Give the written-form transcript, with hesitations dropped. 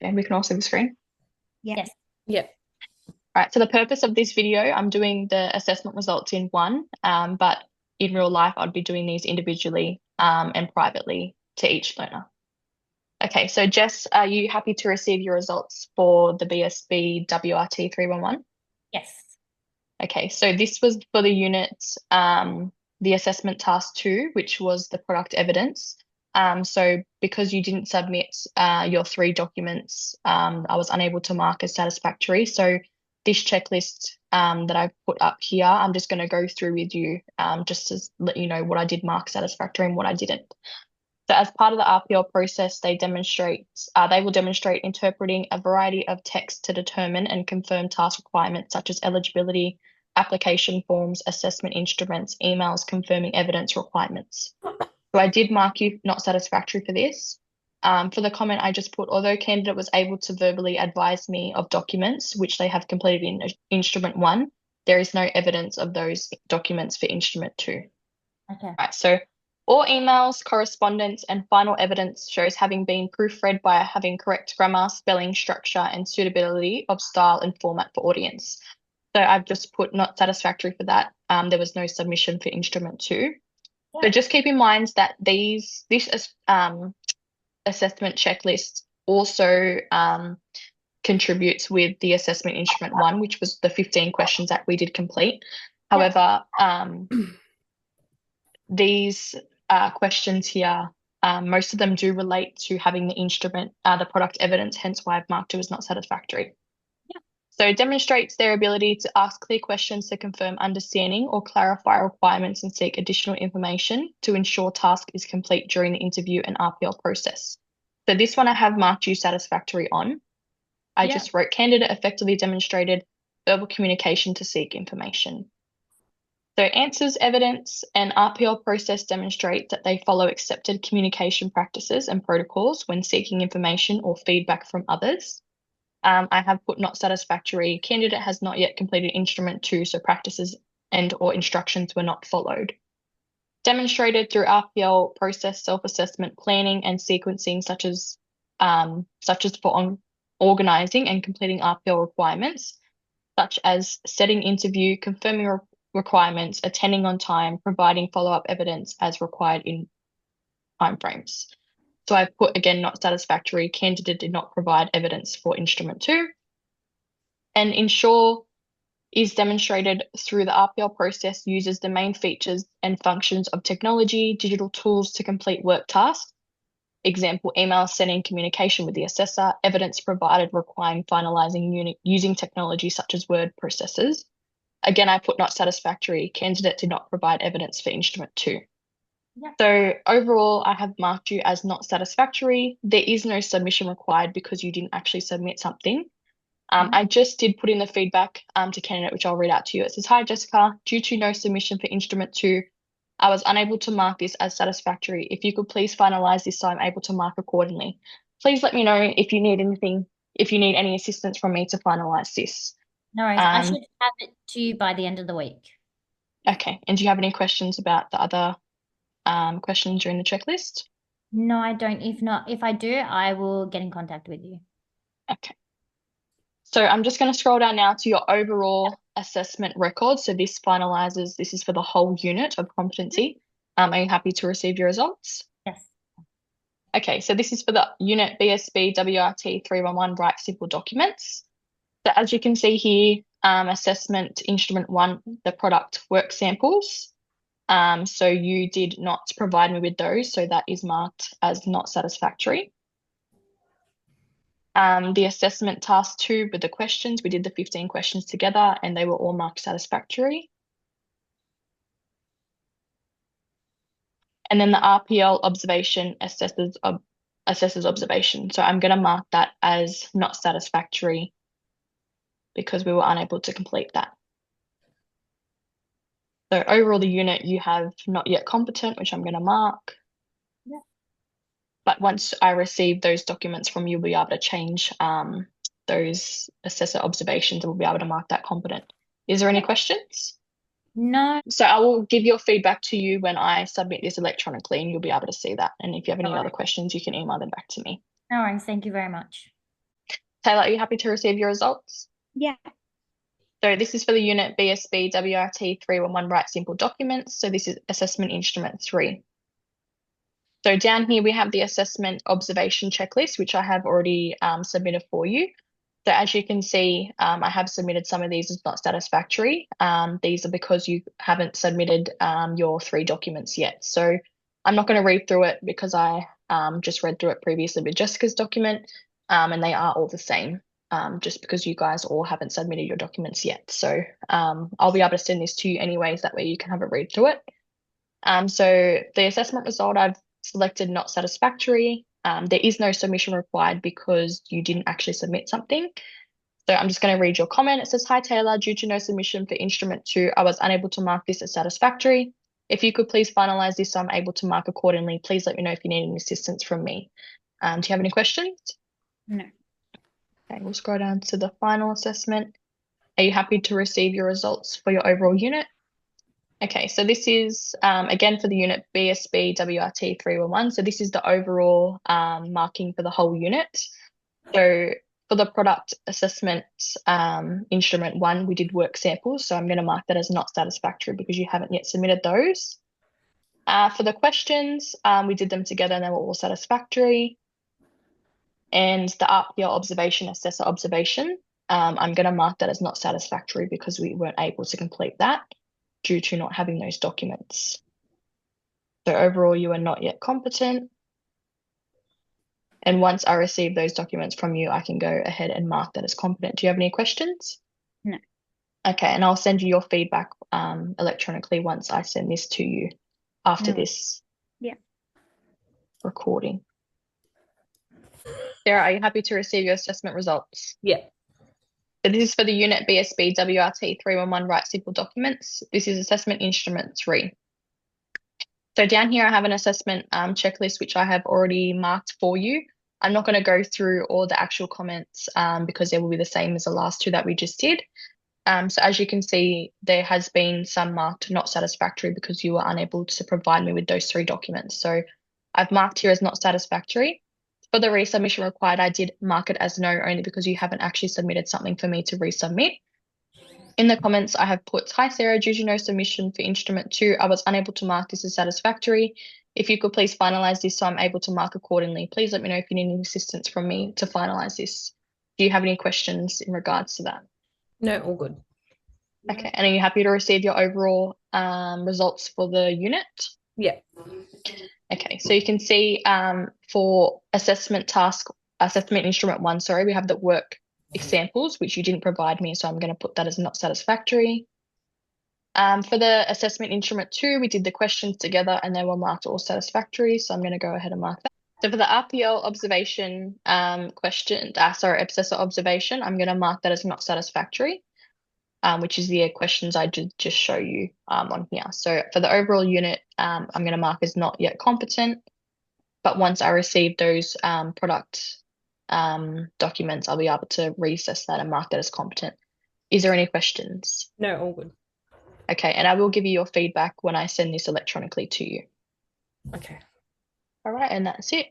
And we can all see the screen. Yeah. Yes. Yep. All right, so the purpose of this video, I'm doing the assessment results in one, but in real life, I'd be doing these individually and privately to each learner. Okay, so Jess, are you happy to receive your results for the BSBWRT311? Yes. Okay, so this was for the unit, the assessment task two, which was the product evidence. So because you didn't submit your three documents, I was unable to mark as satisfactory. So this checklist that I've put up here, I'm just going to go through with you just to let you know what I did mark satisfactory and what I didn't. So as part of the RPL process, they will demonstrate interpreting a variety of text to determine and confirm task requirements such as eligibility, application forms, assessment instruments, emails confirming evidence requirements. So I did mark you not satisfactory for this. For the comment I just put, although candidate was able to verbally advise me of documents which they have completed in instrument one, there is no evidence of those documents for instrument two. Okay. Right, so all emails, correspondence, and final evidence shows having been proofread by having correct grammar, spelling, structure, and suitability of style and format for audience. So I've just put not satisfactory for that. There was no submission for instrument two. Yeah. So just keep in mind that this assessment checklist also contributes with the assessment instrument one, which was the 15 questions that we did complete. However, these questions here, most of them do relate to having the instrument, the product evidence, hence why I've marked it as not satisfactory. Yeah. So it demonstrates their ability to ask clear questions to confirm understanding or clarify requirements and seek additional information to ensure task is complete during the interview and RPL process. So this one I have marked you satisfactory on. I just wrote candidate effectively demonstrated verbal communication to seek information. So answers, evidence, and RPL process demonstrate that they follow accepted communication practices and protocols when seeking information or feedback from others. I have put not satisfactory. Candidate has not yet completed instrument two, so practices and or instructions were not followed. Demonstrated through RPL process self-assessment planning and sequencing, such as for organizing and completing RPL requirements, such as setting interview, confirming requirements, attending on time, providing follow-up evidence as required in timeframes. So I've put again not satisfactory. Candidate did not provide evidence for instrument two. And ensure is demonstrated through the RPL process uses the main features and functions of technology, digital tools to complete work tasks. Example, email sending communication with the assessor, evidence provided requiring finalizing using technology such as word processors. Again, I put not satisfactory. Candidate did not provide evidence for instrument two. Yeah. So overall, I have marked you as not satisfactory. There is no submission required because you didn't actually submit something. I just did put in the feedback to candidate, which I'll read out to you. It says, "Hi, Jessica. Due to no submission for instrument two, I was unable to mark this as satisfactory. If you could please finalize this so I'm able to mark accordingly. Please let me know if you need anything, if you need any assistance from me to finalize this." No worries. I should have it to you by the end of the week. Okay. And do you have any questions about the other questions during the checklist? No, I don't. If not, if I do, I will get in contact with you. Okay. So I'm just going to scroll down now to your overall assessment record. So this finalizes, this is for the whole unit of competency. Are you happy to receive your results? Yes. Okay, so this is for the unit BSBWRT311 Write Simple Documents. So as you can see here, assessment instrument one, the product work samples. So you did not provide me with those, so that is marked as not satisfactory. The assessment task two with the questions, we did the 15 questions together and they were all marked satisfactory. And then the RPL observation assesses observation. So I'm going to mark that as not satisfactory because we were unable to complete that. So overall, the unit you have not yet competent, which I'm going to mark. Yeah. But once I receive those documents from you, we'll be able to change those assessor observations and we'll be able to mark that competent. Is there any questions? No. So I will give your feedback to you when I submit this electronically and you'll be able to see that. And if you have any other questions, you can email them back to me. No worries. Thank you very much. Taylor, are you happy to receive your results? Yeah. So this is for the unit BSBWRT311 Write Simple Documents. So this is assessment instrument 3. So down here we have the assessment observation checklist, which I have already submitted for you. So as you can see, I have submitted some of these as not satisfactory. These are because you haven't submitted your 3 documents yet. So I'm not going to read through it because I just read through it previously with Jessica's document, and they are all the same, just because you guys all haven't submitted your documents yet. So I'll be able to send this to you anyways, that way you can have a read through it. So the assessment result I've selected not satisfactory. There is no submission required because you didn't actually submit something. So I'm just going to read your comment. It says, "Hi Taylor, due to no submission for instrument 2, I was unable to mark this as satisfactory. If you could please finalize this so I'm able to mark accordingly. Please let me know if you need any assistance from me." Do you have any questions? No. Okay, we'll scroll down to the final assessment. Are you happy to receive your results for your overall unit? Okay, so this is again for the unit BSBWRT311. So this is the overall marking for the whole unit. So for the product assessment instrument 1, we did work samples. So I'm going to mark that as not satisfactory because you haven't yet submitted those. For the questions, we did them together and they were all satisfactory. And the RPL observation, assessor observation, I'm going to mark that as not satisfactory because we weren't able to complete that due to not having those documents. So overall, you are not yet competent. And once I receive those documents from you, I can go ahead and mark that as competent. Do you have any questions? No. Okay, and I'll send you your feedback electronically once I send this to you after No. this Yeah. recording. Sarah, are you happy to receive your assessment results? Yeah. So this is for the unit BSB WRT311 Write Simple Documents. This is assessment instrument 3. So down here I have an assessment checklist which I have already marked for you. I'm not going to go through all the actual comments because they will be the same as the last 2 that we just did. So as you can see, there has been some marked not satisfactory because you were unable to provide me with those 3 documents. So I've marked here as not satisfactory. For the resubmission required, I did mark it as no only because you haven't actually submitted something for me to resubmit. In the comments, I have put, "Hi Sarah, due to no submission for instrument 2, I was unable to mark this as satisfactory. If you could please finalize this so I'm able to mark accordingly. Please let me know if you need any assistance from me to finalize this." Do you have any questions in regards to that? No, all good. Okay, and are you happy to receive your overall results for the unit? Yeah. Okay, so you can see for assessment instrument 1, sorry, we have the work examples, which you didn't provide me, so I'm going to put that as not satisfactory. For the assessment instrument 2, we did the questions together and they were marked all satisfactory, so I'm going to go ahead and mark that. So for the RPL observation assessor observation, I'm going to mark that as not satisfactory, which is the questions I did just show you on here. So for the overall unit, I'm going to mark as not yet competent, but once I receive those product documents, I'll be able to reassess that and mark that as competent. Is there any questions? No, all good. Okay, and I will give you your feedback when I send this electronically to you. Okay. All right, and that's it.